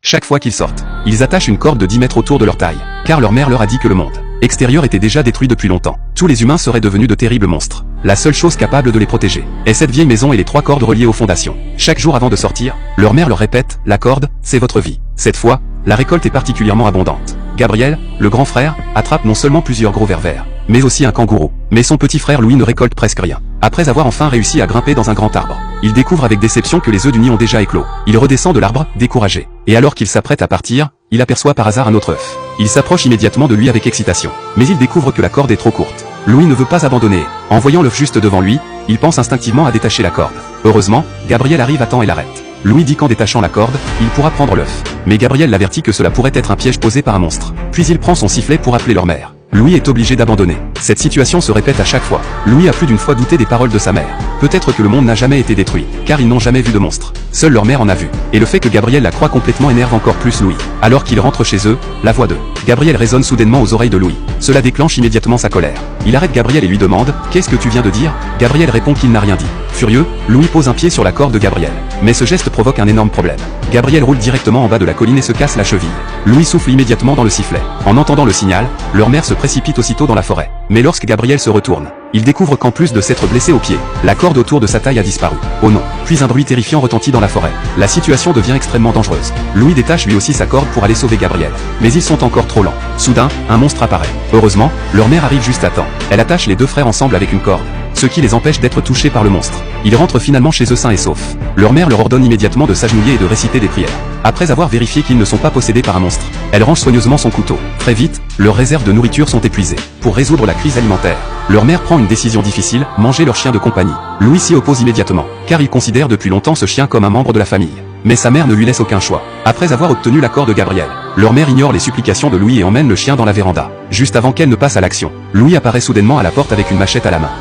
chaque fois qu'ils sortent. Ils attachent une corde de 10 mètres autour de leur taille, car leur mère leur a dit que le monde extérieur était déjà détruit depuis longtemps. Tous les humains seraient devenus de terribles monstres. La seule chose capable de les protéger est cette vieille maison et les 3 cordes reliées aux fondations. Chaque jour avant de sortir, leur mère leur répète, la corde, c'est votre vie. Cette fois, la récolte est particulièrement abondante. Gabriel, le grand frère, attrape non seulement plusieurs gros vers verts, mais aussi un kangourou. Mais son petit frère Louis ne récolte presque rien. Après avoir enfin réussi à grimper dans un grand arbre, il découvre avec déception que les œufs du nid ont déjà éclos. Il redescend de l'arbre, découragé. Et alors qu'il s'apprête à partir, il aperçoit par hasard un autre œuf. Il s'approche immédiatement de lui avec excitation. Mais il découvre que la corde est trop courte. Louis ne veut pas abandonner. En voyant l'œuf juste devant lui, il pense instinctivement à détacher la corde. Heureusement, Gabriel arrive à temps et l'arrête. Louis dit qu'en détachant la corde, il pourra prendre l'œuf. Mais Gabriel l'avertit que cela pourrait être un piège posé par un monstre. Puis il prend son sifflet pour appeler leur mère. Louis est obligé d'abandonner. Cette situation se répète à chaque fois. Louis a plus d'une fois douté des paroles de sa mère. Peut-être que le monde n'a jamais été détruit, car ils n'ont jamais vu de monstre. Seule leur mère en a vu. Et le fait que Gabriel la croit complètement énerve encore plus Louis. Alors qu'il rentre chez eux, la voix de Gabriel résonne soudainement aux oreilles de Louis. Cela déclenche immédiatement sa colère. Il arrête Gabriel et lui demande « Qu'est-ce que tu viens de dire ?» Gabriel répond qu'il n'a rien dit. Furieux, Louis pose un pied sur la corde de Gabriel. Mais ce geste provoque un énorme problème. Gabriel roule directement en bas de la colline et se casse la cheville. Louis souffle immédiatement dans le sifflet. En entendant le signal, leur mère se précipite aussitôt dans la forêt. Mais lorsque Gabriel se retourne, il découvre qu'en plus de s'être blessé au pied, la corde autour de sa taille a disparu. Oh non. Puis un bruit terrifiant retentit dans la forêt. La situation devient extrêmement dangereuse. Louis détache lui aussi sa corde pour aller sauver Gabriel. Mais ils sont encore trop lents. Soudain, un monstre apparaît. Heureusement, leur mère arrive juste à temps. Elle attache les 2 frères ensemble avec une corde, ce qui les empêche d'être touchés par le monstre. Ils rentrent finalement chez eux sains et saufs. Leur mère leur ordonne immédiatement de s'agenouiller et de réciter des prières. Après avoir vérifié qu'ils ne sont pas possédés par un monstre, elle range soigneusement son couteau. Très vite, leurs réserves de nourriture sont épuisées. Pour résoudre la crise alimentaire, leur mère prend une décision difficile, manger leur chien de compagnie. Louis s'y oppose immédiatement, car il considère depuis longtemps ce chien comme un membre de la famille. Mais sa mère ne lui laisse aucun choix. Après avoir obtenu l'accord de Gabriel, leur mère ignore les supplications de Louis et emmène le chien dans la véranda. Juste avant qu'elle ne passe à l'action, Louis apparaît soudainement à la porte avec une machette à la main.